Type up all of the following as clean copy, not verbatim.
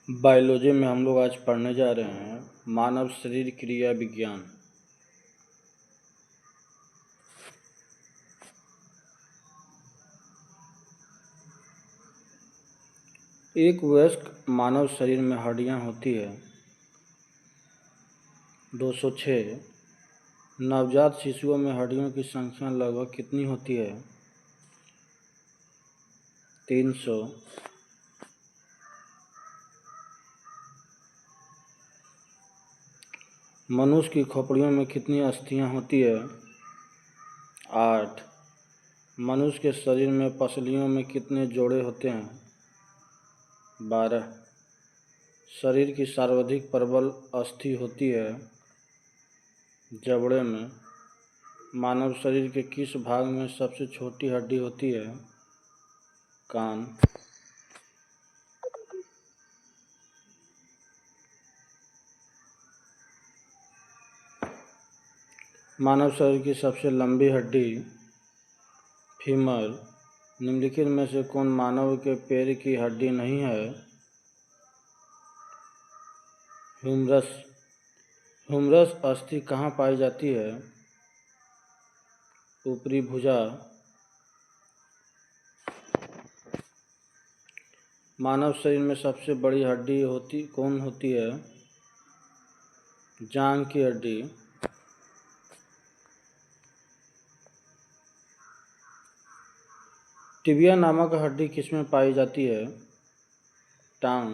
Biology में हम लोग आज पढ़ने जा रहे हैं मानव शरीर क्रिया विज्ञान। एक वयस्क मानव शरीर में हड्डियां होती है 206। नवजात शिशुओं में हड्डियों की संख्या लगभग कितनी होती है? 300। मनुष्य की खोपड़ियों में कितनी अस्थियां होती है? 8। मनुष्य के शरीर में पसलियों में कितने जोड़े होते हैं? 12। शरीर की सर्वाधिक प्रबल अस्थि होती है जबड़े में। मानव शरीर के किस भाग में सबसे छोटी हड्डी होती है? कान। मानव शरीर की सबसे लंबी हड्डी फीमर। निम्नलिखित में से कौन मानव के पैर की हड्डी नहीं है? ह्यूमरस। ह्यूमरस अस्थि कहाँ पाई जाती है? ऊपरी भुजा। मानव शरीर में सबसे बड़ी हड्डी कौन होती है? जांघ की हड्डी। टिबिया नामक हड्डी किसमें पाई जाती है? टांग।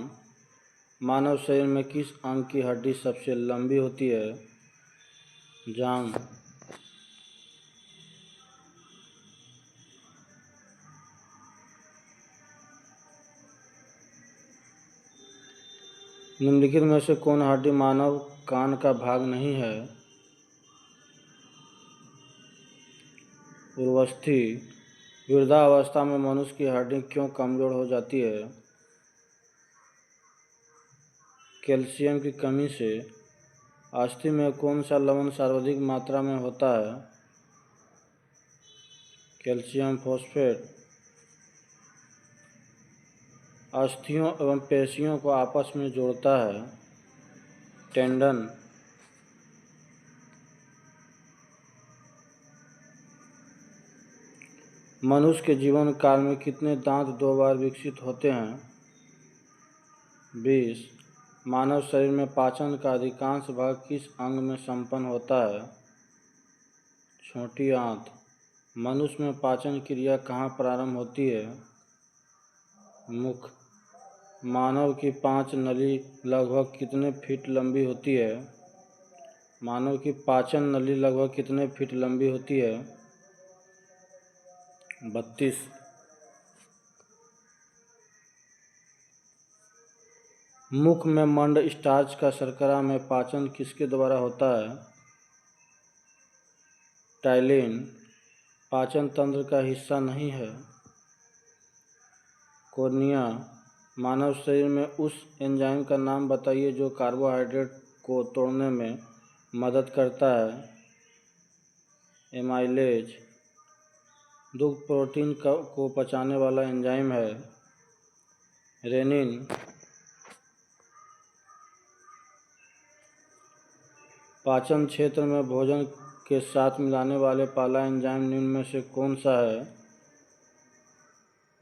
मानव शरीर में किस अंग की हड्डी सबसे लंबी होती है? जांघ। निम्नलिखित में से कौन हड्डी मानव कान का भाग नहीं है? उर्वस्थि। वृद्धावस्था में मनुष्य की हड्डी क्यों कमजोर हो जाती है? कैल्शियम की कमी से। अस्थि में कौन सा लवण सर्वाधिक मात्रा में होता है? Calcium phosphate. अस्थियों एवं पेशियों को आपस में जोड़ता है? टेंडन। मनुष्य के जीवन काल में कितने दांत 2 बार विकसित होते हैं? 20। मानव शरीर में पाचन का अधिकांश भाग किस अंग में संपन्न होता है? छोटी आंत। मनुष्य में पाचन क्रिया कहाँ प्रारंभ होती है? मुख। मानव की 5 नली लगभग कितने फीट लंबी होती है? मानव की पाचन नली लगभग कितने फीट लंबी होती है? 32। मुख में मंड स्टार्च का शर्करा में पाचन किसके द्वारा होता है? टाइलिन। पाचन तंत्र का हिस्सा नहीं है? कोर्निया। मानव शरीर में उस एंजाइम का नाम बताइए जो कार्बोहाइड्रेट को तोड़ने में मदद करता है? एमाइलेज। दुग्ध प्रोटीन को पचाने वाला एंजाइम है? रेनिन। पाचन क्षेत्र में भोजन के साथ मिलाने वाले पहला एंजाइम निम्न में से कौन सा है?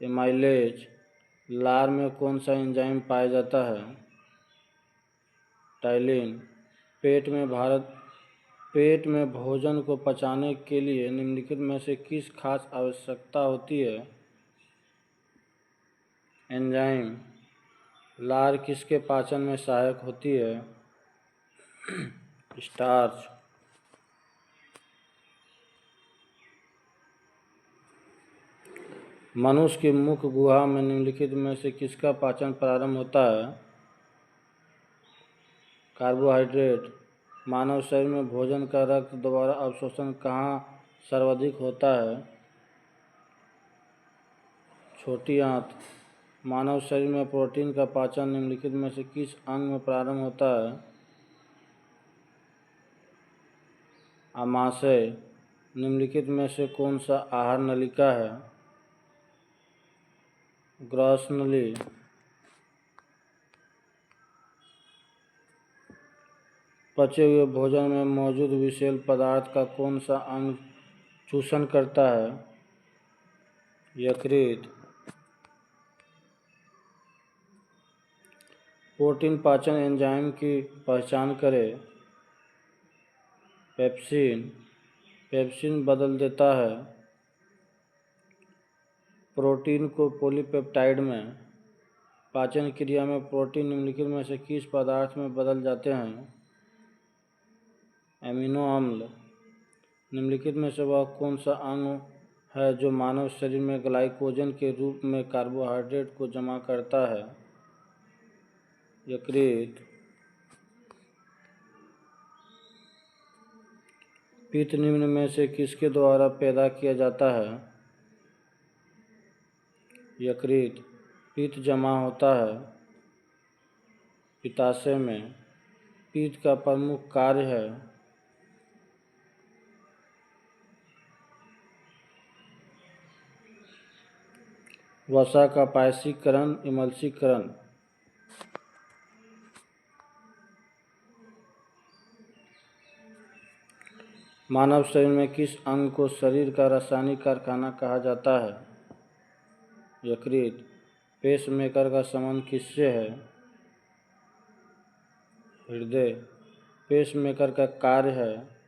एमाइलेज। लार में कौन सा एंजाइम पाया जाता है? टाइलिन। पेट में भोजन को पचाने के लिए निम्नलिखित में से किस खास आवश्यकता होती है? एंजाइम। लार किसके पाचन में सहायक होती है? स्टार्च। मनुष्य की मुख गुहा में निम्नलिखित में से किसका पाचन प्रारंभ होता है? कार्बोहाइड्रेट। मानव शरीर में भोजन का रक्त द्वारा अवशोषण कहाँ सर्वाधिक होता है? छोटी आंत। मानव शरीर में प्रोटीन का पाचन निम्नलिखित में से किस अंग में प्रारंभ होता है? आमाशय। निम्नलिखित में से कौन सा आहार नलिका है? ग्रसनली। पचे हुए भोजन में मौजूद विषैले पदार्थ का कौन सा अंग चूषण करता है? यकृत। प्रोटीन पाचन एंजाइम की पहचान करें। पेप्सिन। पेप्सिन बदल देता है प्रोटीन को पॉलीपेप्टाइड में। पाचन क्रिया में प्रोटीन निम्नलिखित में से किस पदार्थ में बदल जाते हैं? एमिनो अम्ल। निम्नलिखित में से वह कौन सा अंग है जो मानव शरीर में ग्लाइकोजन के रूप में कार्बोहाइड्रेट को जमा करता है? यकृत। पित्त निम्न में से किसके द्वारा पैदा किया जाता है? यकृत। पित्त जमा होता है पित्ताशय में। पित्त का प्रमुख कार्य है वसा का पायसीकरण, इमल्सीकरण। मानव शरीर में किस अंग को शरीर का रासायनिक कारखाना कहा जाता है? यकृत। पेसमेकर का संबंध किससे है? हृदय। पेसमेकर का कार्य है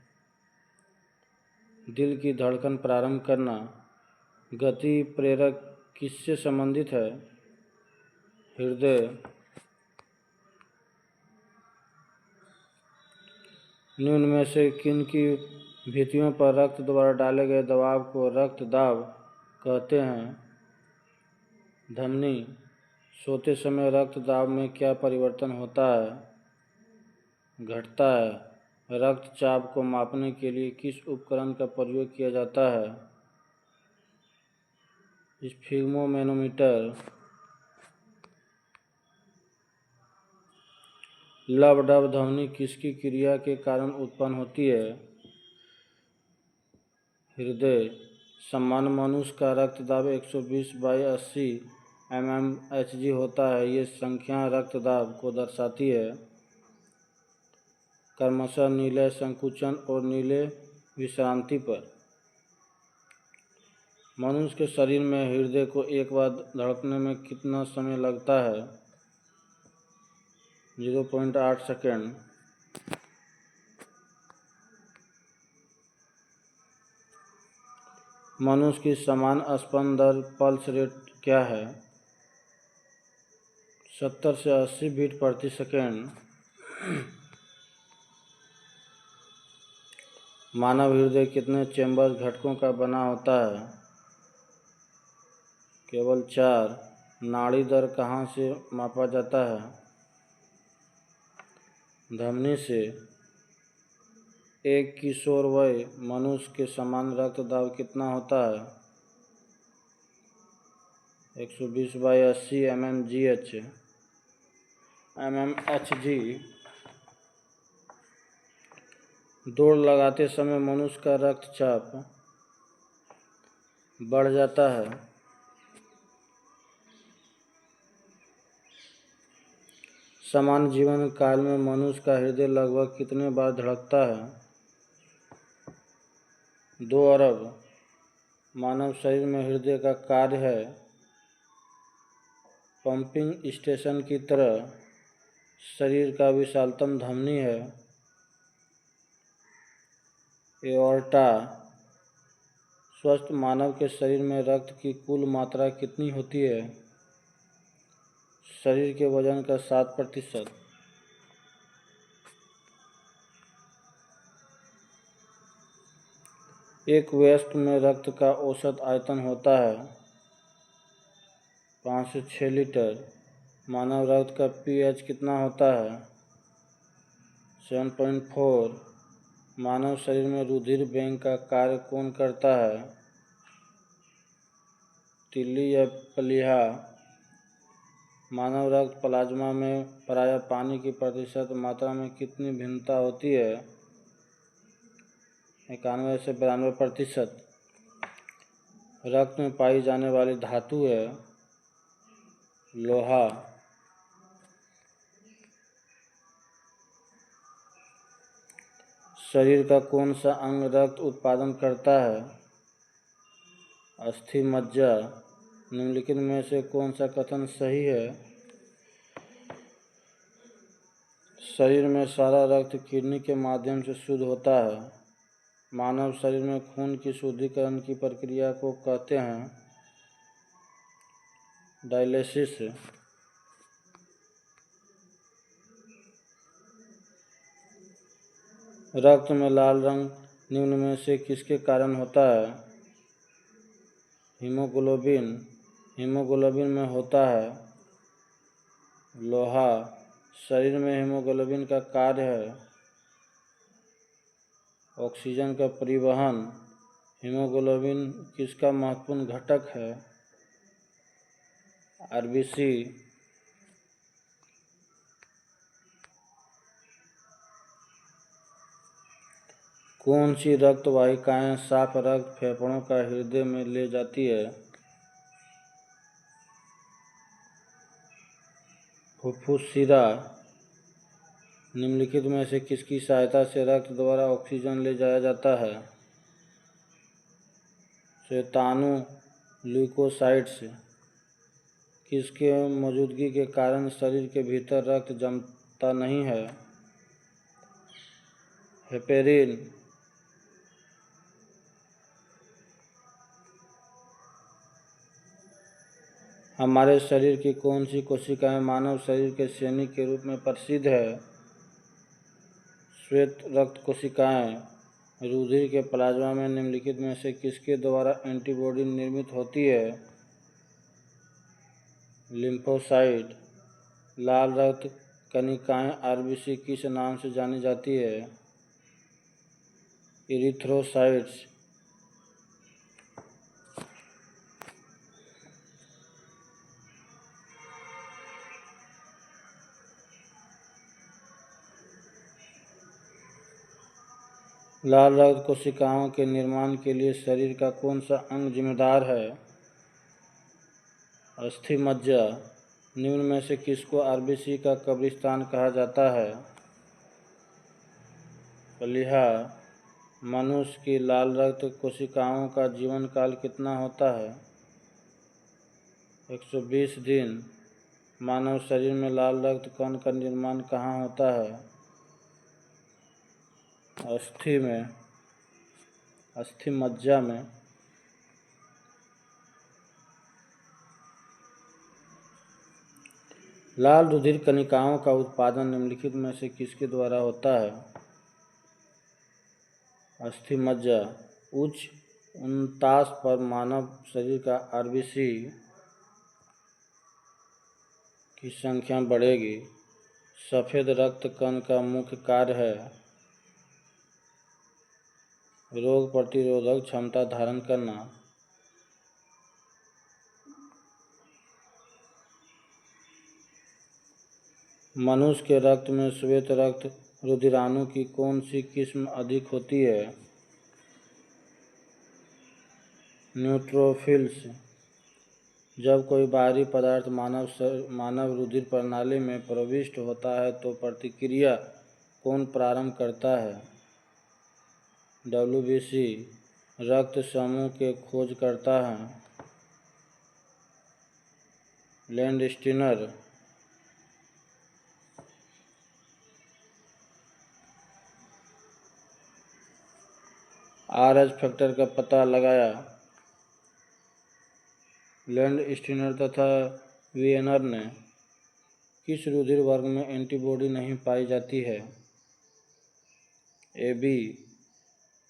दिल की धड़कन प्रारंभ करना। गति प्रेरक किससे संबंधित है? हृदय। निम्न में से किन की भित्तियों पर रक्त द्वारा डाले गए दबाव को रक्त दाब कहते हैं? धमनी। सोते समय रक्त दाब में क्या परिवर्तन होता है? घटता है। रक्तचाप को मापने के लिए किस उपकरण का प्रयोग किया जाता है? स्फिग्मोमैनोमीटर। लव-डब ध्वनि किसकी क्रिया के कारण उत्पन्न होती है? हृदय। सामान्य मनुष्य का रक्तदाब 120/80 mmHg होता है। ये संख्या रक्तदाब को दर्शाती है क्रमशः नीले संकुचन और नीले विश्रांति पर। मनुष्य के शरीर में हृदय को एक बार धड़कने में कितना समय लगता है? 0.8 सेकेंड। मनुष्य की सामान्य स्पंदन दर पल्स रेट क्या है? 70 से 80 बीट प्रति सेकेंड। मानव हृदय कितने चैम्बर घटकों का बना होता है? केवल 4। नाड़ी दर कहाँ से मापा जाता है? धमनी से। एक किशोर वय मनुष्य के सामान्य रक्तदाब कितना होता है? 120/80 mmHg। दौड़ लगाते समय मनुष्य का रक्तचाप बढ़ जाता है। सामान्य जीवन काल में मनुष्य का हृदय लगभग कितने बार धड़कता है? 2 अरब। मानव शरीर में हृदय का कार्य है पंपिंग स्टेशन की तरह। शरीर का विशालतम धमनी है एओर्टा। स्वस्थ मानव के शरीर में रक्त की कुल मात्रा कितनी होती है? शरीर के वजन का 7%। एक वयस्क में रक्त का औसत आयतन होता है 5 से 6 लीटर। मानव रक्त का pH कितना होता है? 7.4। मानव शरीर में रुधिर बैंक का कार्य कौन करता है? तिल्ली या प्लीहा। मानव रक्त प्लाज्मा में प्रायः पानी की प्रतिशत मात्रा में कितनी भिन्नता होती है? 91 से 92%। रक्त में पाई जाने वाली धातु है लोहा। शरीर का कौन सा अंग रक्त उत्पादन करता है? अस्थि मज्जा। निम्नलिखित में से कौन सा कथन सही है? शरीर में सारा रक्त किडनी के माध्यम से शुद्ध होता है। मानव शरीर में खून की शुद्धिकरण की प्रक्रिया को कहते हैं डायलिसिस। रक्त में लाल रंग निम्न में से किसके कारण होता है? हीमोग्लोबिन। हीमोग्लोबिन में होता है लोहा। शरीर में हीमोग्लोबिन का कार्य है ऑक्सीजन का परिवहन। हीमोग्लोबिन किसका महत्वपूर्ण घटक है? आरबीसी। कौन सी रक्त वाहिकाएं साफ रक्त फेफड़ों का हृदय में ले जाती है? फुफ्फुस शिरा। निम्नलिखित में से किसकी सहायता से रक्त द्वारा ऑक्सीजन ले जाया जाता है? श्वेताणु ल्यूकोसाइट्स। किसके मौजूदगी के कारण शरीर के भीतर रक्त जमता नहीं है? हेपेरिन। हमारे शरीर की कौन सी कोशिकाएं मानव शरीर के सैनिक के रूप में प्रसिद्ध है? श्वेत रक्त कोशिकाएं। रुधिर के प्लाज्मा में निम्नलिखित में से किसके द्वारा एंटीबॉडी निर्मित होती है? लिम्फोसाइट। लाल रक्त कणिकाएं आरबीसी किस नाम से जानी जाती है? इरिथ्रोसाइट्स। लाल रक्त कोशिकाओं के निर्माण के लिए शरीर का कौन सा अंग जिम्मेदार है? अस्थि मज्जा। निम्न में से किसको आरबीसी का कब्रिस्तान कहा जाता है? प्लीहा। मनुष्य की लाल रक्त कोशिकाओं का जीवन काल कितना होता है? 120 दिन। मानव शरीर में लाल रक्त कण का निर्माण कहाँ होता है? अस्थि में, अस्थि मज्जा में। लाल रुधिर कणिकाओं का उत्पादन निम्नलिखित में से किसके द्वारा होता है? अस्थि मज्जा। उच्च 49 पर मानव शरीर का आरबीसी की संख्या बढ़ेगी। सफ़ेद रक्त कण का मुख्य कार्य है रोग प्रतिरोधक क्षमता धारण करना। मनुष्य के रक्त में श्वेत रक्त रुधिराणु की कौन सी किस्म अधिक होती है? न्यूट्रोफिल्स। जब कोई बाहरी पदार्थ मानव रुधिर प्रणाली में प्रविष्ट होता है तो प्रतिक्रिया कौन प्रारंभ करता है? डब्ल्यूबीसी। रक्त समूह के खोज करता है लैंडस्टीनर। आरएच फैक्टर का पता लगाया लैंडस्टीनर तथा वीएनर ने। किस रुधिर वर्ग में एंटीबॉडी नहीं पाई जाती है? AB।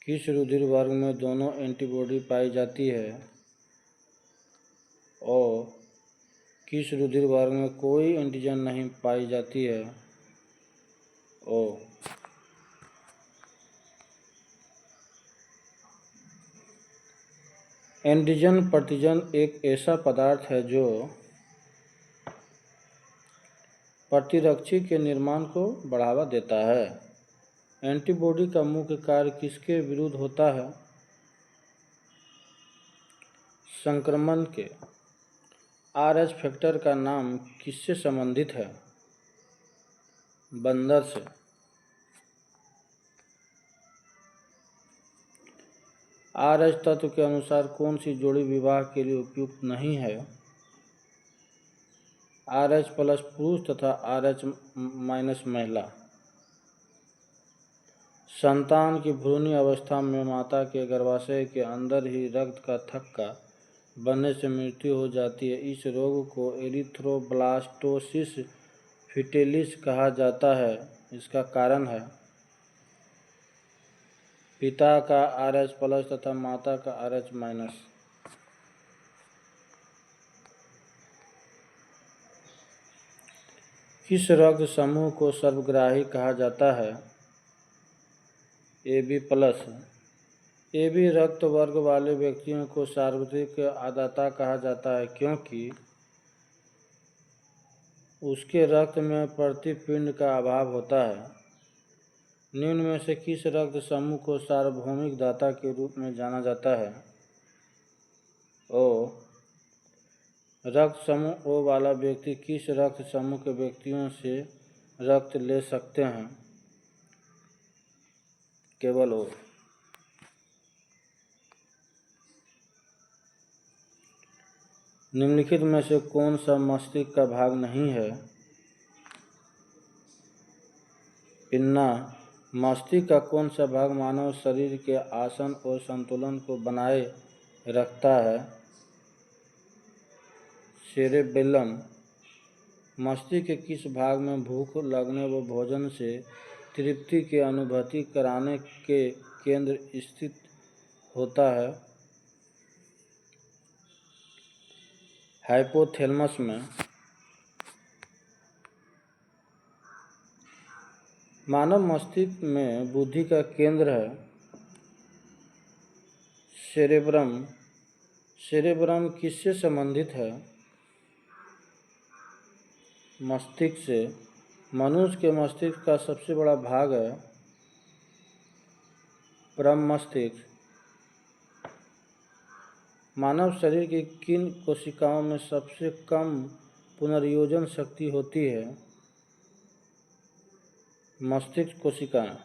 किस रुधिर वर्ग में दोनों एंटीबॉडी पाई जाती है? O। किस रुधिर वर्ग में कोई एंटीजन नहीं पाई जाती है? O। एंटीजन प्रतिजन एक ऐसा पदार्थ है जो प्रतिरक्षी के निर्माण को बढ़ावा देता है। एंटीबॉडी का मुख्य कार्य किसके विरुद्ध होता है? संक्रमण के। आरएच फैक्टर का नाम किससे संबंधित है? बंदर से। RH तत्व के अनुसार कौन सी जोड़ी विवाह के लिए उपयुक्त नहीं है? RH प्लस पुरुष तथा RH माइनस महिला। संतान की भ्रूणी अवस्था में माता के गर्भाशय के अंदर ही रक्त का थक्का बनने से मृत्यु हो जाती है। इस रोग को एरिथ्रोब्लास्टोसिस फिटेलिस कहा जाता है। इसका कारण है पिता का RH प्लस तथा माता का RH माइनस। किस रक्त समूह को सर्वग्राही कहा जाता है? AB plus. AB रक्त वर्ग वाले व्यक्तियों को सार्वत्रिक आदाता कहा जाता है क्योंकि उसके रक्त में प्रतिपिंड का अभाव होता है। निम्न में से किस रक्त समूह को सार्वभौमिक दाता के रूप में जाना जाता है? O। रक्त समूह O वाला व्यक्ति किस रक्त समूह के व्यक्तियों से रक्त ले सकते हैं? केवल O। निम्नलिखित में से कौन सा मस्तिष्क का भाग नहीं है? पिन्ना। मस्तिष्क का कौन सा भाग मानव शरीर के आसन और संतुलन को बनाए रखता है? सेरेबेलम। मस्तिष्क के किस भाग में भूख लगने व भोजन से तृप्ति की अनुभूति कराने के केंद्र स्थित होता है? हाइपोथैलेमस में। मानव मस्तिष्क में बुद्धि का केंद्र है सेरेब्रम। सेरेब्रम किससे संबंधित है? मस्तिष्क से। मनुष्य के मस्तिष्क का सबसे बड़ा भाग है प्रमस्तिष्क। मानव शरीर की किन कोशिकाओं में सबसे कम पुनर्योजन शक्ति होती है? मस्तिष्क कोशिकाएं।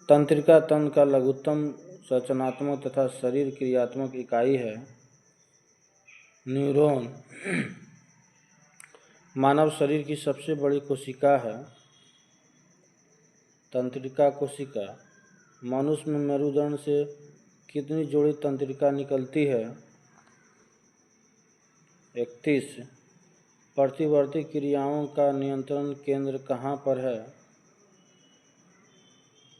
तंत्रिका तंत्र का लघुत्तम संरचनात्मक तथा शरीर क्रियात्मक इकाई है न्यूरॉन। मानव शरीर की सबसे बड़ी कोशिका है तंत्रिका कोशिका। मनुष्य में मेरुदंड से कितनी जोड़ी तंत्रिका निकलती है? 31। प्रतिवर्ती क्रियाओं का नियंत्रण केंद्र कहाँ पर है?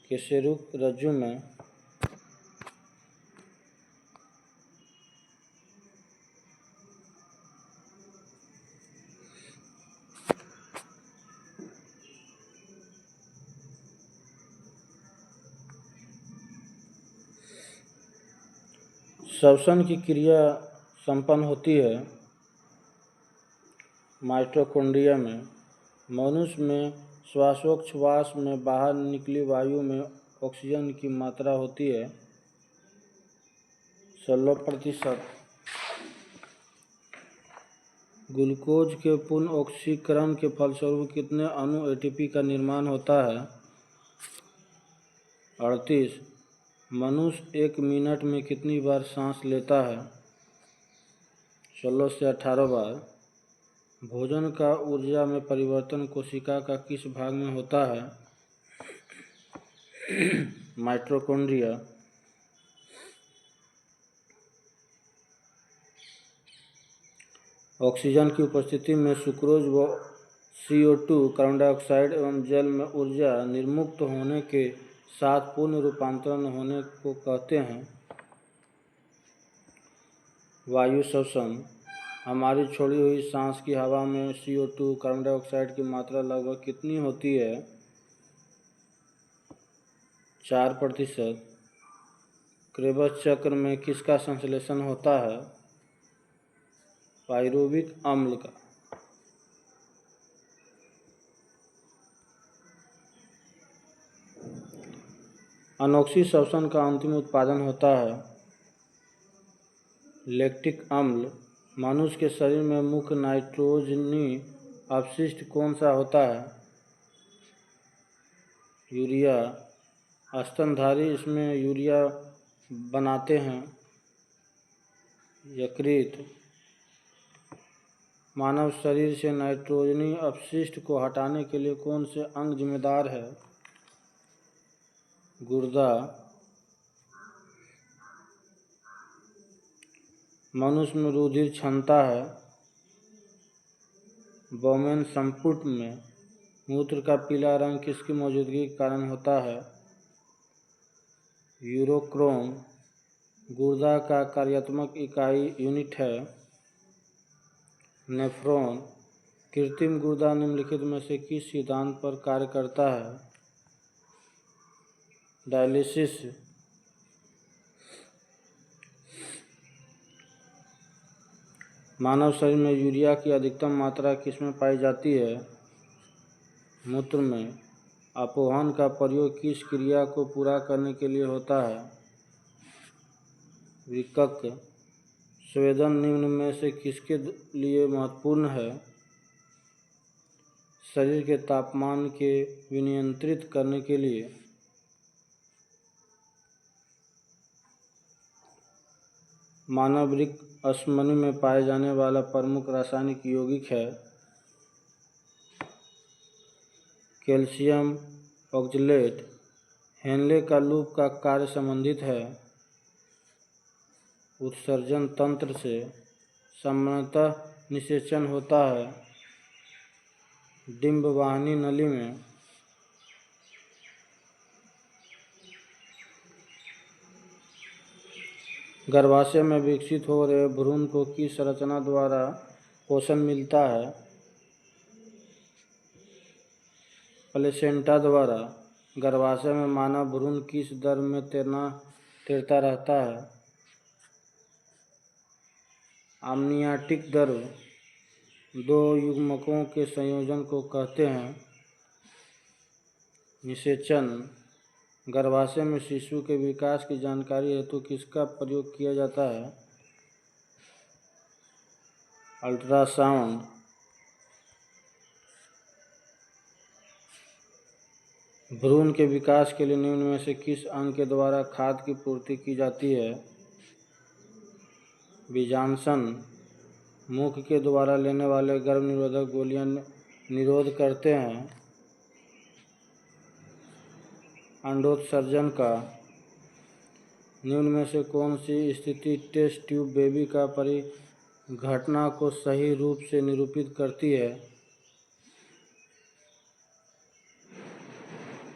केशेरुक रज्जु में। श्वसन की क्रिया संपन्न होती है माइटोकॉन्ड्रिया में। मनुष्य में श्वासोच्छ्वास में बाहर निकली वायु में ऑक्सीजन की मात्रा होती है 16%। ग्लूकोज के पुनः ऑक्सीकरण के फलस्वरूप कितने अणु ATP का निर्माण होता है? 38। मनुष्य 1 मिनट में कितनी बार सांस लेता है? 16 से 18 बार। भोजन का ऊर्जा में परिवर्तन कोशिका का किस भाग में होता है? माइटोकॉन्ड्रिया। ऑक्सीजन की उपस्थिति में सुक्रोज व CO2 कार्बन डाइऑक्साइड एवं जल में ऊर्जा निर्मुक्त होने के साथ पूर्ण रूपांतरण होने को कहते हैं वायु श्वसन। हमारी छोड़ी हुई सांस की हवा में CO2 कार्बन डाइऑक्साइड की मात्रा लगभग कितनी होती है? 4%। क्रेब्स चक्र में किसका संश्लेषण होता है? पाइरुविक अम्ल का। अनोक्सी श्वसन का अंतिम उत्पादन होता है लैक्टिक अम्ल। मनुष्य के शरीर में मुख्य नाइट्रोजनी अपशिष्ट कौन सा होता है? यूरिया। स्तनधारी इसमें यूरिया बनाते हैं। यकृत। मानव शरीर से नाइट्रोजनी अपशिष्ट को हटाने के लिए कौन से अंग जिम्मेदार है? गुर्दा। मनुष्य में रुधिर क्षमता है। बोमेन संपुट में मूत्र का पीला रंग किसकी मौजूदगी के कारण होता है? यूरोक्रोम। गुर्दा का कार्यात्मक इकाई यूनिट है नेफ्रॉन। कृत्रिम गुर्दा निम्नलिखित में से किस सिद्धांत पर कार्य करता है? डायलिसिस। मानव शरीर में यूरिया की अधिकतम मात्रा किसमें पाई जाती है? मूत्र में। अपोहन का प्रयोग किस क्रिया को पूरा करने के लिए होता है? विकक। स्वेदन निम्न में से किसके लिए महत्वपूर्ण है? शरीर के तापमान के विनियंत्रित करने के लिए। मानव वृक्क अश्मनी में पाए जाने वाला प्रमुख रासायनिक यौगिक है कैल्शियम ऑक्जेलेट। हेनले का लूप का कार्य संबंधित है उत्सर्जन तंत्र से। सामान्यतः निषेचन होता है डिंबवाहिनी नली में। गर्भाशय में विकसित हो रहे भ्रूण को किस संरचना द्वारा पोषण मिलता है? प्लेसेंटा द्वारा। गर्भाशय में मानव भ्रूण किस दर में तैरता रहता है? आमनियाटिक दर। दो युग्मकों के संयोजन को कहते हैं निषेचन। गर्भाशय में शिशु के विकास की जानकारी हेतु किसका प्रयोग किया जाता है? अल्ट्रासाउंड। भ्रूण के विकास के लिए निम्न में से किस अंग के द्वारा खाद्य की पूर्ति की जाती है? बीजांसन। मुख के द्वारा लेने वाले गर्भ निरोधक गोलियां निरोध करते हैं अंडोत्सर्जन का। निम्न में से कौन सी स्थिति टेस्ट ट्यूब बेबी का परिघटना को सही रूप से निरूपित करती है?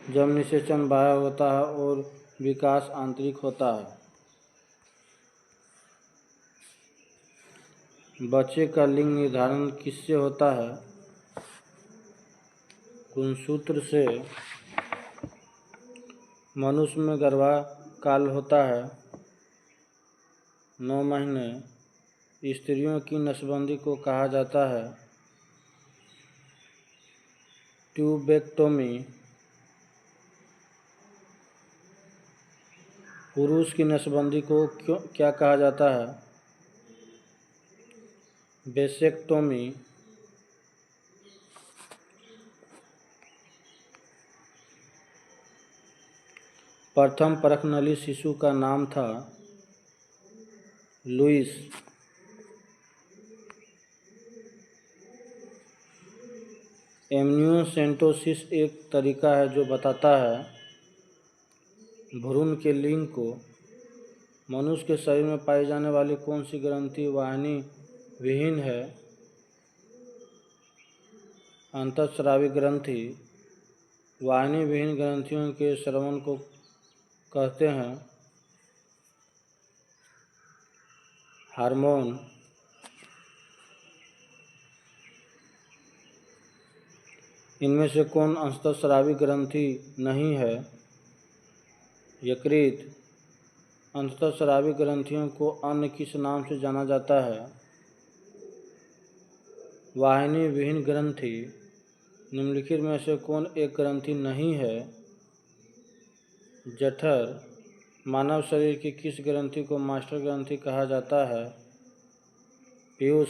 जब निषेचन बाह्य होता है और विकास आंतरिक होता है। बच्चे का लिंग निर्धारण किससे होता है? गुणसूत्र से। मनुष्य में गर्भाकाल होता है 9 महीने। स्त्रियों की नसबंदी को कहा जाता है ट्यूबेक्टोमी। पुरुष की नसबंदी को क्या कहा जाता है? वेसेक्टोमी। प्रथम परखनली शिशु का नाम था लुईस। एमनियोसेंटोसिस एक तरीका है जो बताता है भ्रूण के लिंग को। मनुष्य के शरीर में पाई जाने वाली कौन सी ग्रंथि वाहिनी विहीन है? अंतःस्रावी ग्रंथि। वाहिनी विहीन ग्रंथियों के स्रवण को कहते हैं हार्मोन। इनमें से कौन अंतःस्रावी ग्रंथि नहीं है? यकृत। अंतःस्रावी ग्रंथियों को अन्य किस नाम से जाना जाता है? वाहिनी विहीन ग्रंथि। निम्नलिखित में से कौन एक ग्रंथि नहीं है? जठर। मानव शरीर की किस ग्रंथि को मास्टर ग्रंथि कहा जाता है? पीयूष।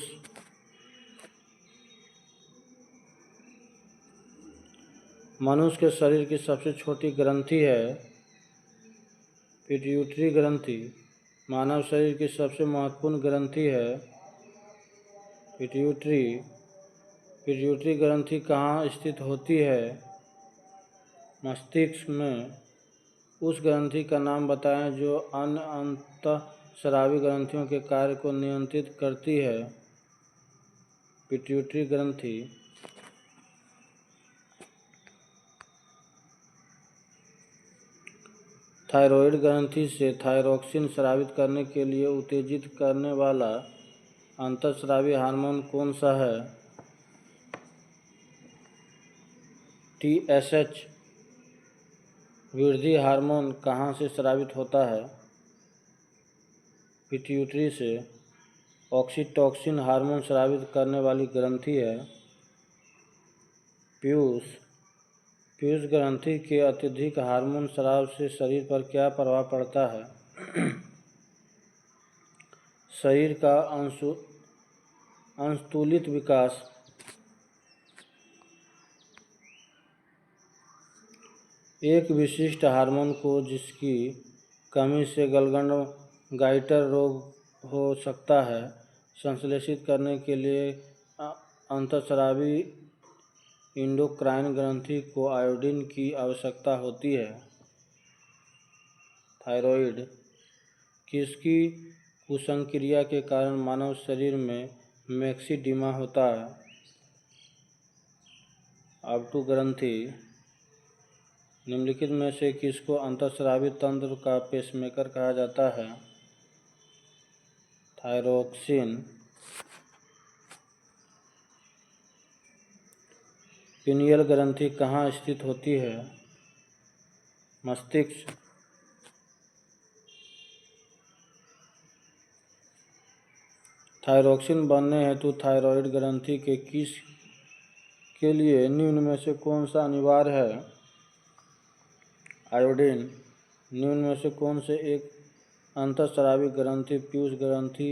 मनुष्य के शरीर की सबसे छोटी ग्रंथि है पिट्यूटरी ग्रंथि। मानव शरीर की सबसे महत्वपूर्ण ग्रंथि है पिट्यूटरी। पिट्यूटरी ग्रंथि कहाँ स्थित होती है? मस्तिष्क में। उस ग्रंथि का नाम बताएं जो अन्य अंतःस्रावी ग्रंथियों के कार्य को नियंत्रित करती है। पिट्यूटरी ग्रंथि। थायरॉइड ग्रंथि से थायरोक्सिन स्रावित करने के लिए उत्तेजित करने वाला अंतःस्रावी हार्मोन कौन सा है? TSH। वृद्धि हार्मोन कहाँ से स्रावित होता है? पिट्यूटरी से। ऑक्सीटोसिन हार्मोन स्रावित करने वाली ग्रंथि है पीयूष। पीयूष ग्रंथि के अत्यधिक हार्मोन स्राव से शरीर पर क्या प्रभाव पड़ता है? शरीर का असंतुलित विकास। एक विशिष्ट हार्मोन को जिसकी कमी से गलगंड गाइटर रोग हो सकता है संश्लेषित करने के लिए अंतःस्रावी इंडोक्राइन ग्रंथि को आयोडीन की आवश्यकता होती है। थायरॉइड। किसकी कुसंक्रिया के कारण मानव शरीर में मैक्सिडिमा होता है? ऑप्टो ग्रंथि। निम्नलिखित में से किसको अंतःस्रावी तंत्र का पेसमेकर कहा जाता है? थायरोक्सिन। पिनियल ग्रंथि कहाँ स्थित होती है? मस्तिष्क। थायरोक्सिन बनने हेतु थायरॉइड ग्रंथि के लिए निम्न में से कौन सा अनिवार्य है? आयोडीन। निम्न में से कौन से एक अंतःस्रावी ग्रंथि पीयूष ग्रंथि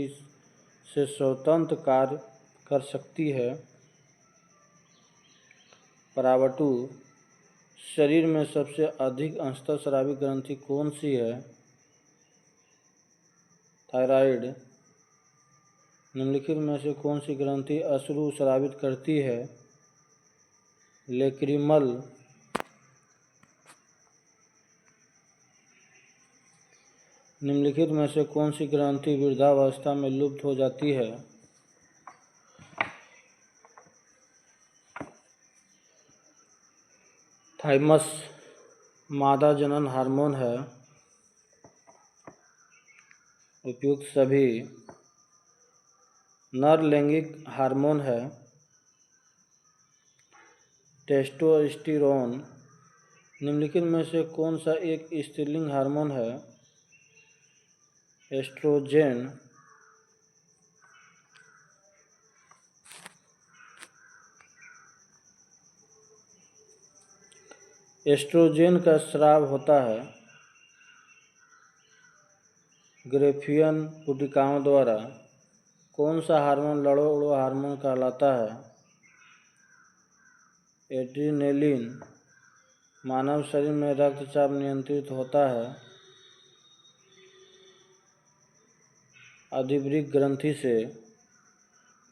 से स्वतंत्र कार्य कर सकती है? परावटु। शरीर में सबसे अधिक अंतःस्रावी ग्रंथि कौन सी है? थायराइड। निम्नलिखित में से कौन सी ग्रंथि अश्रु स्रावित करती है? लेक्रिमल। निम्नलिखित में से कौन सी ग्रंथि वृद्धावस्था में लुप्त हो जाती है? थाइमस मादा जनन हार्मोन है। उपयुक्त सभी। नर लैंगिक हार्मोन है टेस्टोस्टेरोन। निम्नलिखित में से कौन सा एक स्त्रीलिंग हार्मोन है? एस्ट्रोजेन। एस्ट्रोजेन का स्राव होता है ग्रेफियन पुटिकाओं द्वारा। कौन सा हार्मोन लड़ो उड़ो हार्मोन कहलाता है? एड्रीनेलिन। मानव शरीर में रक्तचाप नियंत्रित होता है अधिवृक्क ग्रंथि से।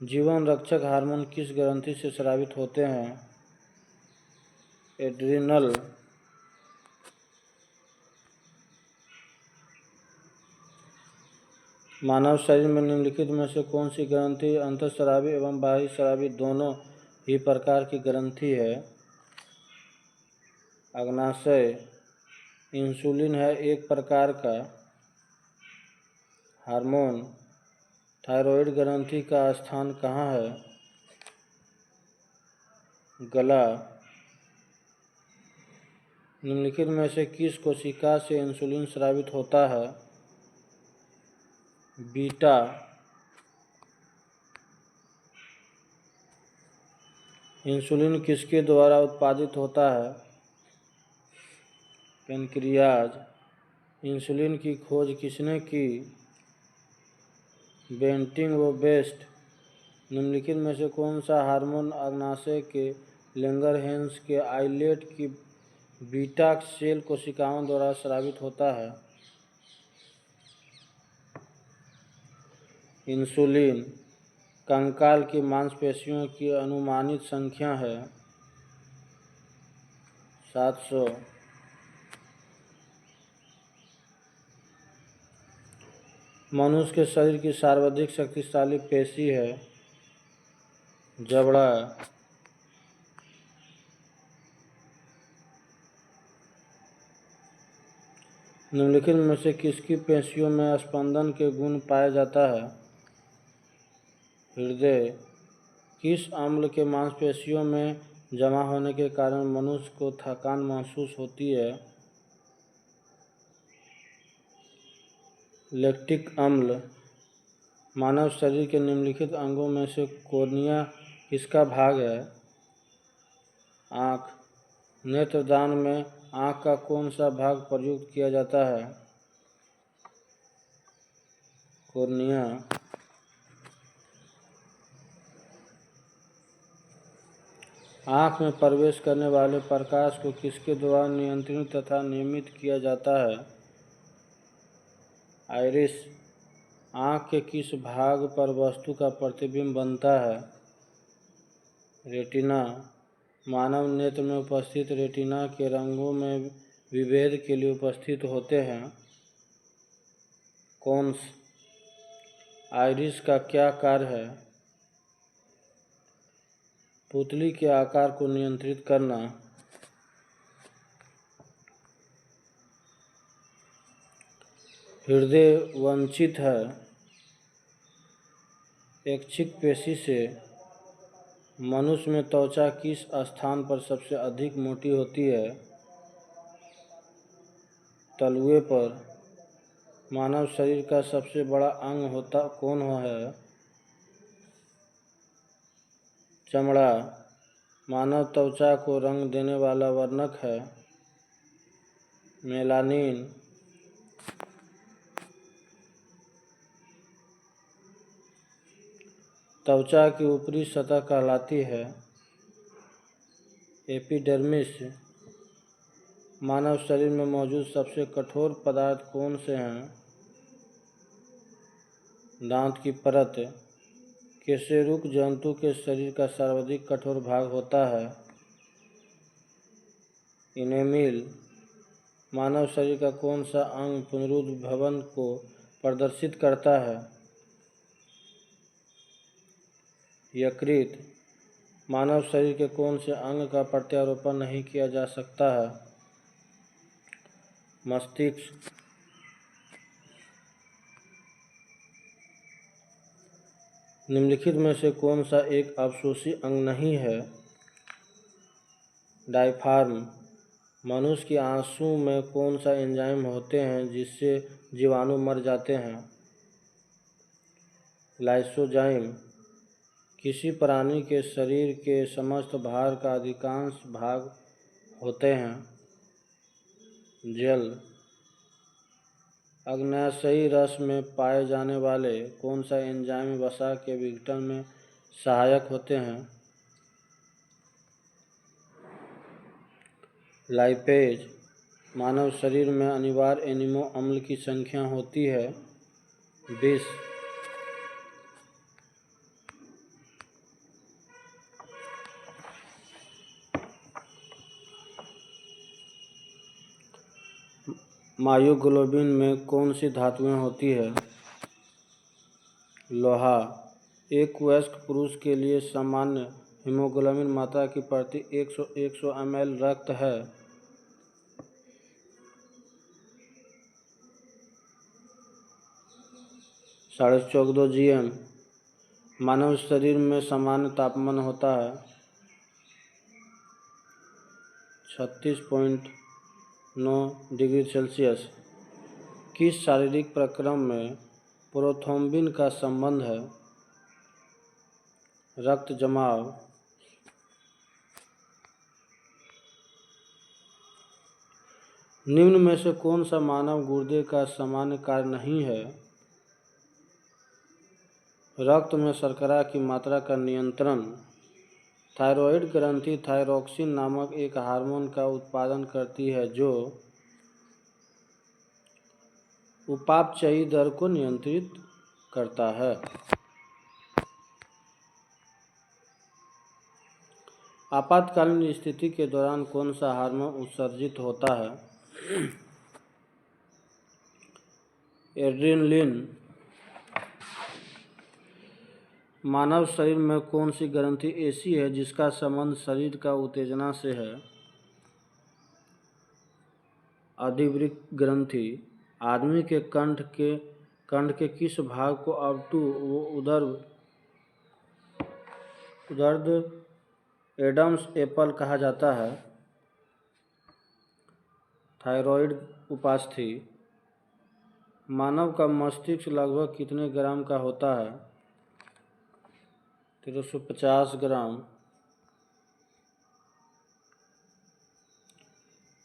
जीवन रक्षक हार्मोन किस ग्रंथि से स्रावित होते हैं? एड्रिनल। मानव शरीर में निम्नलिखित में से कौन सी ग्रंथि अंतःस्रावी एवं बाह्य स्रावी दोनों ही प्रकार की ग्रंथि है? अग्नाशय। इंसुलिन है एक प्रकार का हार्मोन। थायरॉइड ग्रंथि का स्थान कहाँ है? गला। निम्नलिखित में से किस कोशिका से इंसुलिन स्रावित होता है? बीटा। इंसुलिन किसके द्वारा उत्पादित होता है? पेनक्रियाज। इंसुलिन की खोज किसने की? बेंटिंग व बेस्ट। निम्नलिखित में से कौन सा हार्मोन अग्नाशय के लैंगरहैंस के आइलेट की बीटा सेल कोशिकाओं द्वारा स्रावित होता है। इंसुलिन कंकाल की मांसपेशियों की अनुमानित संख्या है 700। मनुष्य के शरीर की सर्वाधिक शक्तिशाली पेशी है जबड़ा। निम्नलिखित में से किसकी पेशियों में स्पंदन के गुण पाया जाता है? हृदय। किस अम्ल के मांसपेशियों में जमा होने के कारण मनुष्य को थकान महसूस होती है? लैक्टिक अम्ल। मानव शरीर के निम्नलिखित अंगों में से कॉर्निया किसका भाग है? आँख। नेत्रदान में आँख का कौन सा भाग प्रयुक्त किया जाता है? कॉर्निया। आँख में प्रवेश करने वाले प्रकाश को किसके द्वारा नियंत्रित तथा नियमित किया जाता है? आइरिस। आँख के किस भाग पर वस्तु का प्रतिबिंब बनता है? रेटिना। मानव नेत्र में उपस्थित रेटिना के रंगों में विभेद के लिए उपस्थित होते हैं कोन्स। आइरिस का क्या कार्य है? पुतली के आकार को नियंत्रित करना। हृदय वंचित है ऐच्छिक पेशी से। मनुष्य में त्वचा किस स्थान पर सबसे अधिक मोटी होती है? तलुए पर। मानव शरीर का सबसे बड़ा अंग कौन है? चमड़ा। मानव त्वचा को रंग देने वाला वर्णक है मेलानिन। त्वचा की ऊपरी सतह कहलाती है एपिडर्मिस। मानव शरीर में मौजूद सबसे कठोर पदार्थ कौन से हैं? दांत की परत। कशेरुक जंतु के शरीर का सर्वाधिक कठोर भाग होता है इनेमिल। मानव शरीर का कौन सा अंग पुनरुद्भवन को प्रदर्शित करता है? यकृत। मानव शरीर के कौन से अंग का प्रत्यारोपण नहीं किया जा सकता है? मस्तिष्क। निम्नलिखित में से कौन सा एक अवशोषी अंग नहीं है? डायफ्राम। मनुष्य के आंसू में कौन सा एंजाइम होते हैं जिससे जीवाणु मर जाते हैं? लाइसोजाइम। किसी प्राणी के शरीर के समस्त भार का अधिकांश भाग होते हैं? जल। अग्न्याशयी रस में पाए जाने वाले कौन सा एंजाइम वसा के विघटन में सहायक होते हैं? लाइपेज। मानव शरीर में अनिवार्य एमिनो अम्ल की संख्या होती है 20। मायोग्लोबिन में कौन सी धातुएं होती है? लोहा। एक वयस्क पुरुष के लिए सामान्य हीमोग्लोबिन मात्रा की प्रति 100 ml रक्त है। 14.5 gm। मानव शरीर में सामान्य तापमान होता है 36.9 डिग्री सेल्सियस। किस शारीरिक प्रक्रम में प्रोथ्रोम्बिन का संबंध है? रक्त जमाव। निम्न में से कौन सा मानव गुर्दे का सामान्य कार्य नहीं है? रक्त में शर्करा की मात्रा का नियंत्रण थायरॉइड ग्रंथि थायरॉक्सिन नामक एक हार्मोन का उत्पादन करती है जो उपापचयी दर को नियंत्रित करता है। आपातकालीन स्थिति के दौरान कौन सा हार्मोन उत्सर्जित होता है? एड्रेनलिन। मानव शरीर में कौन सी ग्रंथि ऐसी है जिसका संबंध शरीर का उत्तेजना से है? अधिवृक्क ग्रंथि। आदमी के कंठ के किस भाग को ऑब्टू व उदर्द एडम्स एप्पल कहा जाता है? थायरॉइड उपास्थि। मानव का मस्तिष्क लगभग कितने ग्राम का होता है? 1350 ग्राम।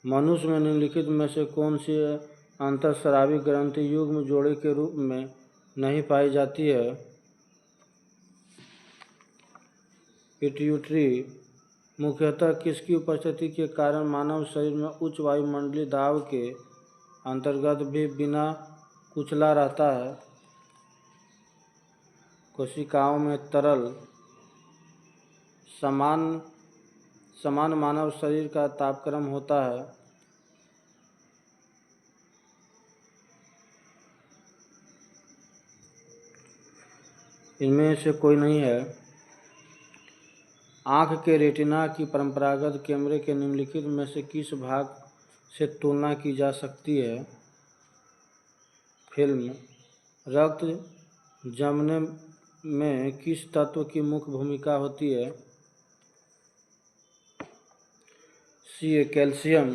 मनुष्य में निम्नलिखित में से कौन सी अंतःस्रावी ग्रंथि युग्म जोड़े के रूप में नहीं पाई जाती है? पिट्यूटरी। मुख्यतः किसकी उपस्थिति के कारण मानव शरीर में उच्च वायुमंडलीय दाब के अंतर्गत भी बिना कुचला रहता है? कोशिकाओं में तरल। समान मानव शरीर का तापक्रम होता है। इनमें से कोई नहीं है। आँख के रेटिना की परंपरागत कैमरे के निम्नलिखित में से किस भाग से तुलना की जा सकती है? फिल्म। रक्त जमने में किस तत्व की मुख्य भूमिका होती है? C calcium.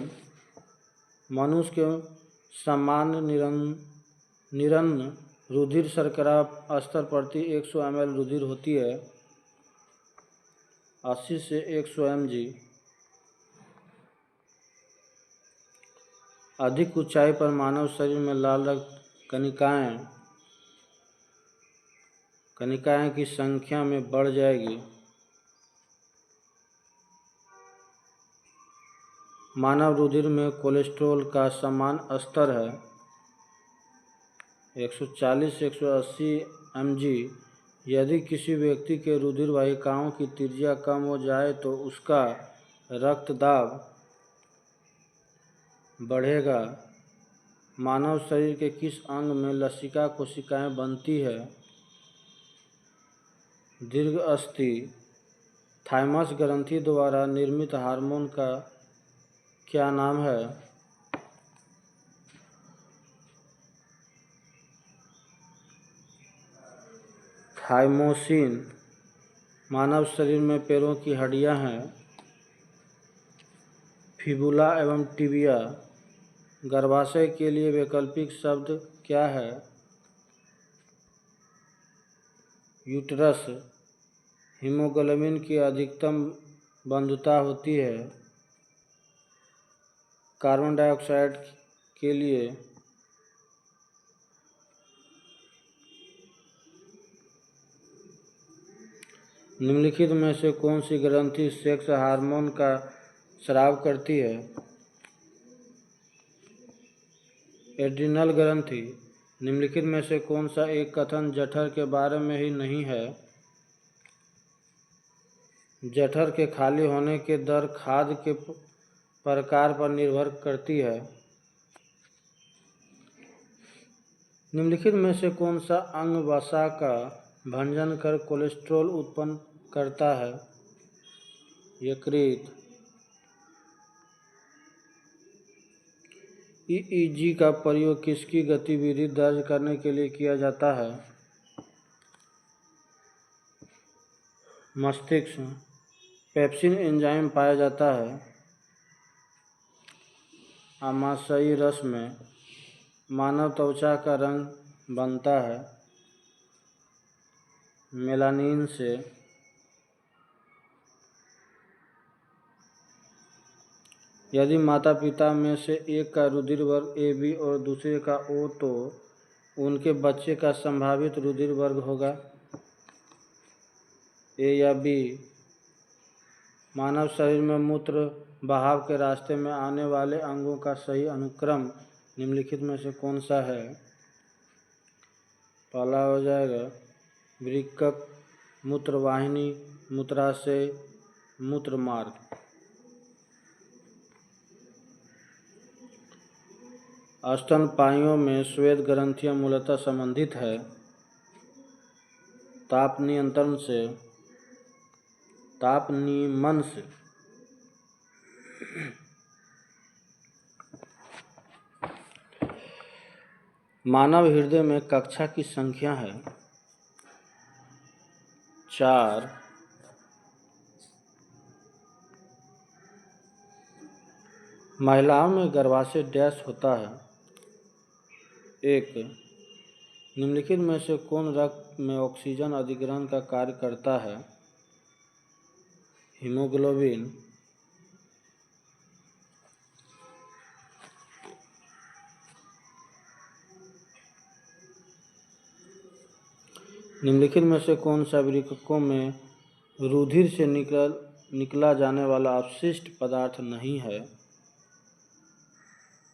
मनुष्य के सामान्य निरन्न रुधिर शर्करा स्तर प्रति 100 ml रुधिर होती है 80 से 100 mg। अधिक ऊंचाई पर मानव शरीर में लाल रक्त कणिकाएं की संख्या में बढ़ जाएगी। मानव रुधिर में कोलेस्ट्रॉल का सामान्य स्तर है 140 से 180 mg। यदि किसी व्यक्ति के रुधिर वाहिकाओं की त्रिज्या कम हो जाए तो उसका रक्तदाब बढ़ेगा। मानव शरीर के किस अंग में लसिका कोशिकाएं बनती है? दीर्घ अस्थि। थाइमस ग्रंथि द्वारा निर्मित हार्मोन का क्या नाम है? थाइमोसिन। मानव शरीर में पैरों की हड्डियां हैं फिबुला एवं टिबिया। गर्भाशय के लिए वैकल्पिक शब्द क्या है? यूट्रस। हीमोग्लोबिन की अधिकतम बंधुता होती है कार्बन डाइऑक्साइड के लिए। निम्नलिखित में से कौन सी ग्रंथि सेक्स हार्मोन का स्राव करती है? एड्रिनल ग्रंथि। निम्नलिखित में से कौन सा एक कथन जठर के बारे में ही नहीं है? जठर के खाली होने के दर खाद्य के प्रकार पर निर्भर करती है। निम्नलिखित में से कौन सा अंग वसा का भंजन कर कोलेस्ट्रॉल उत्पन्न करता है? यकृत। ईईजी का प्रयोग किसकी गतिविधि दर्ज करने के लिए किया जाता है? मस्तिष्क। पेप्सिन एंजाइम पाया जाता है आमाशयी रस में। मानव त्वचा का रंग बनता है मेलानिन से। यदि माता पिता में से एक का रुधिर वर्ग AB और दूसरे का O तो उनके बच्चे का संभावित रुधिर वर्ग होगा A या B। मानव शरीर में मूत्र बहाव के रास्ते में आने वाले अंगों का सही अनुक्रम निम्नलिखित में से कौन सा है? पहला हो जाएगा वृक्क, मूत्रवाहिनी, मूत्राशय, मूत्रमार्ग। स्तनपायियों में श्वेत ग्रंथियां मूलतः संबंधित है ताप नियंत्रण से, ताप नियमन से। मानव हृदय में कक्षा की संख्या है 4। महिलाओं में गर्भाशय डैश होता है। 1। निम्नलिखित में से कौन रक्त में ऑक्सीजन अधिग्रहण का कार्य करता है? हीमोग्लोबिन। निम्नलिखित में से कौन सा वृक्कों में रुधिर से निकला जाने वाला अपशिष्ट पदार्थ नहीं है?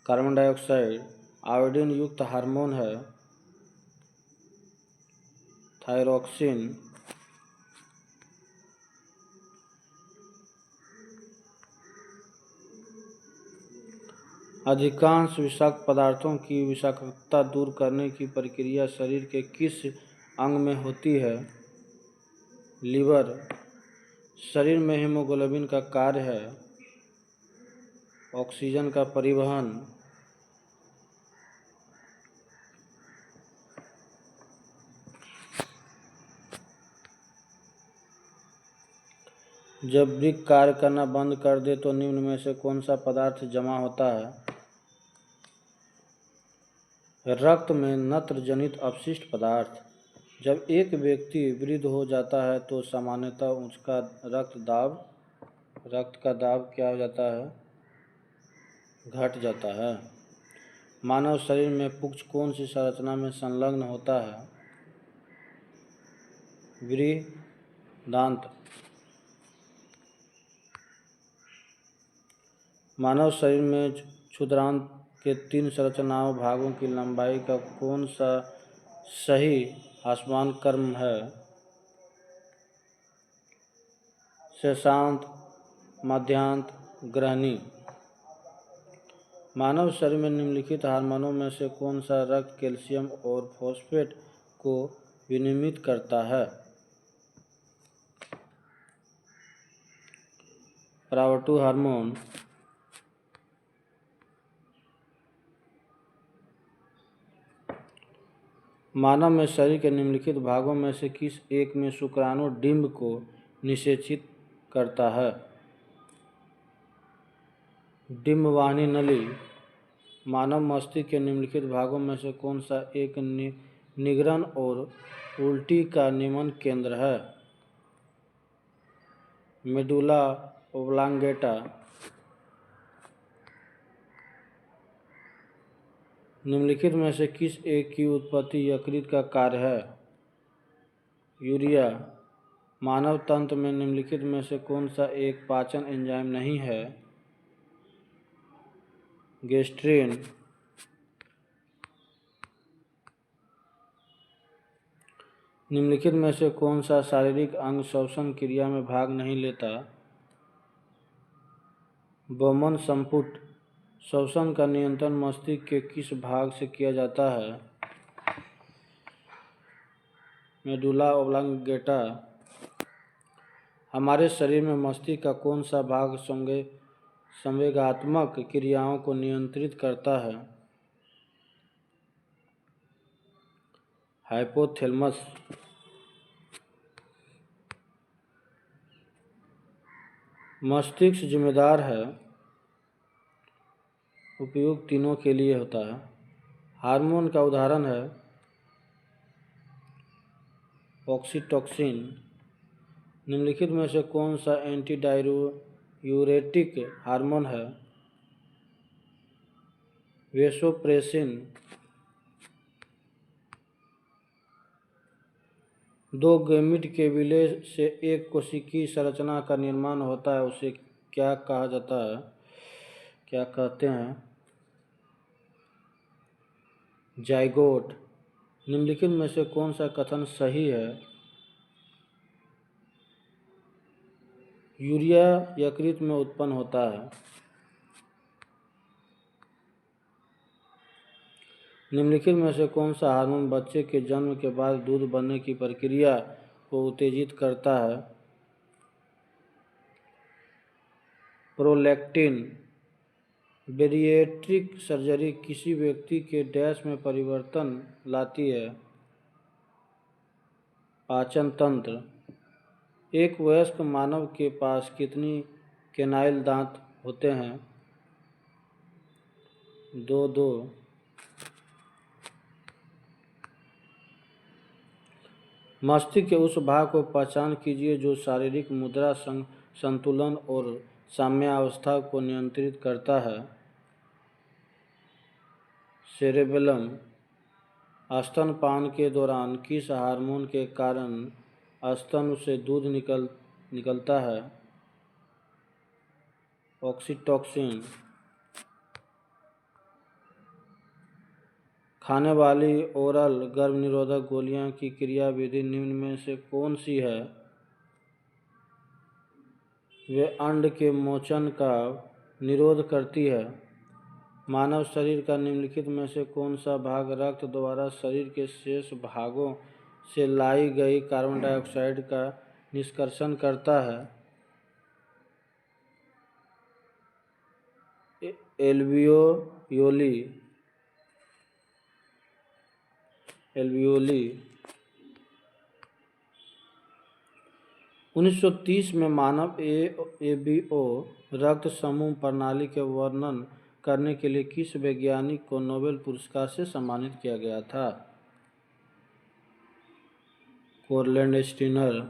Carbon dioxide. आयोडीन युक्त हार्मोन है थायरॉक्सिन। अधिकांश विषाक्त पदार्थों की विषाक्तता दूर करने की प्रक्रिया शरीर के किस अंग में होती है? लीवर। शरीर में हीमोग्लोबिन का कार्य है ऑक्सीजन का परिवहन। जब वृक्क कार्य करना बंद कर दे तो निम्न में से कौन सा पदार्थ जमा होता है? रक्त में नत्र जनित अपशिष्ट पदार्थ। जब एक व्यक्ति वृद्ध हो जाता है तो सामान्यतः उसका रक्त का दाब क्या हो जाता है? घट जाता है। मानव शरीर में पुक्ष कौन सी संरचना में संलग्न होता है? बृहदान्त्र। मानव शरीर में क्षुद्रांत के 3 संरचनाओं भागों की लंबाई का कौन सा सही आसमान क्रम है? शेषांत, मध्यांत, ग्रहणी। मानव शरीर में निम्नलिखित हार्मोनों में से कौन सा रक्त कैल्शियम और फॉस्फेट को विनियमित करता है? परावर्तु हार्मोन। मानव में शरीर के निम्नलिखित भागों में से किस एक में शुक्राणु डिंब को निषेचित करता है? डिंबवाहिनी नली। मानव मस्तिष्क के निम्नलिखित भागों में से कौन सा एक निगरण और उल्टी का नियमन केंद्र है? Medulla oblongata. निम्नलिखित में से किस एक की उत्पत्ति यकृत का कार्य है? यूरिया। मानव तंत्र में निम्नलिखित में से कौन सा एक पाचन एंजाइम नहीं है? गैस्ट्रिन। निम्नलिखित में से कौन सा शारीरिक अंग श्वसन क्रिया में भाग नहीं लेता? बोमन संपुट। श्वसन का नियंत्रण मस्तिष्क के किस भाग से किया जाता है? Medulla oblongata. हमारे शरीर में मस्तिष्क का कौन सा भाग संवेगात्मक क्रियाओं को नियंत्रित करता है? हाइपोथैलेमस। मस्तिष्क जिम्मेदार है उपयुक्त तीनों के लिए होता है। हार्मोन का उदाहरण है ऑक्सीटोसिन। निम्नलिखित में से कौन सा एंटी डाययूरेटिक हार्मोन है? वेसोप्रेसिन। दो गैमीट के विलय से एक कोशिकीय संरचना का निर्माण होता है, उसे क्या कहा जाता है, क्या कहते हैं? जाइगोट। निम्नलिखित में से कौन सा कथन सही है? यूरिया यकृत में उत्पन्न होता है। निम्नलिखित में से कौन सा हार्मोन बच्चे के जन्म के बाद दूध बनने की प्रक्रिया को उत्तेजित करता है? प्रोलैक्टिन। बेरिएट्रिक सर्जरी किसी व्यक्ति के डैश में परिवर्तन लाती है? पाचन तंत्र। एक वयस्क मानव के पास कितनी केनाइल दांत होते हैं? 2-2। मस्तिष्क के उस भाग को पहचान कीजिए जो शारीरिक मुद्रा, संतुलन और साम्यावस्था को नियंत्रित करता है। सेरेबेलम। स्तनपान के दौरान किस हार्मोन के कारण स्तन से दूध निकलता है? ऑक्सीटोसिन। खाने वाली ओरल गर्भनिरोधक गोलियां की क्रियाविधि निम्न में से कौन सी है? वे अंड के मोचन का निरोध करती है। मानव शरीर का निम्नलिखित में से कौन सा भाग रक्त द्वारा शरीर के शेष भागों से लाई गई कार्बन डाइऑक्साइड का निष्कर्षण करता है? एल्वियोली। 1930 में मानव एबीओ रक्त समूह प्रणाली के वर्णन करने के लिए किस वैज्ञानिक को नोबेल पुरस्कार से सम्मानित किया गया था? कोरलैंड स्टीनर।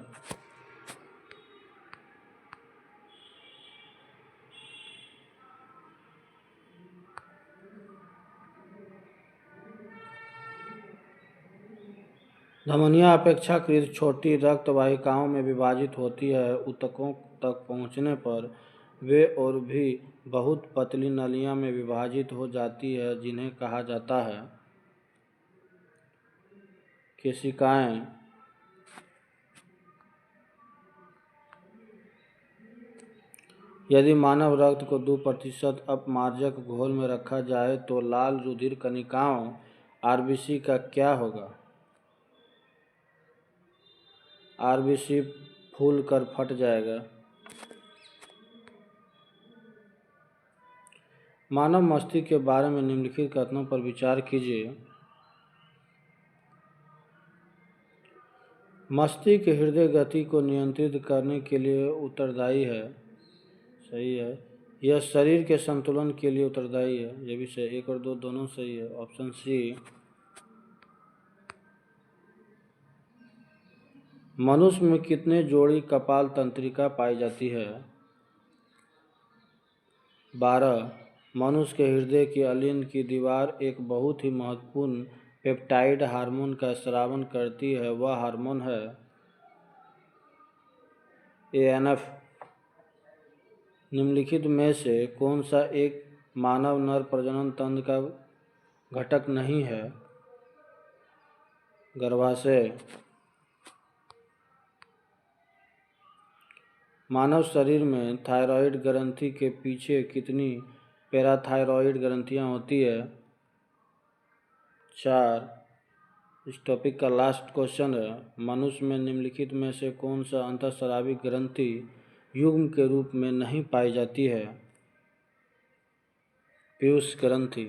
धमनियां अपेक्षाकृत छोटी रक्त वाहिकाओं में विभाजित होती है। ऊतकों तक पहुंचने पर वे और भी बहुत पतली नलियों में विभाजित हो जाती है, जिन्हें कहा जाता है केशिकाएं। यदि मानव रक्त को 2% अपमार्जक घोल में रखा जाए तो लाल रुधिर कणिकाओं आरबीसी का क्या होगा? आरबीसी फूल कर फट जाएगा। मानव मस्तिष्क के बारे में निम्नलिखित कथनों पर विचार कीजिए। मस्तिष्क हृदय गति को नियंत्रित करने के लिए उत्तरदायी है। सही है। यह शरीर के संतुलन के लिए उत्तरदायी है। यह भी सही। 1 और 2 दोनों सही है। Option C. मनुष्य में कितने जोड़ी कपाल तंत्रिका पाई जाती है? 12। मनुष्य के हृदय की अलिंद की दीवार एक बहुत ही महत्वपूर्ण पेप्टाइड हार्मोन का स्रावन करती है। वह हार्मोन है एएनएफ। निम्नलिखित में से कौन सा एक मानव नर प्रजनन तंत्र का घटक नहीं है? गर्भाशय। मानव शरीर में थायराइड ग्रंथि के पीछे कितनी पैराथायरॉइड ग्रंथियां होती है? 4। इस टॉपिक का लास्ट क्वेश्चन है, मनुष्य में निम्नलिखित में से कौन सा अंतःस्रावी ग्रंथि युग्म के रूप में नहीं पाई जाती है? पीयूष ग्रंथि।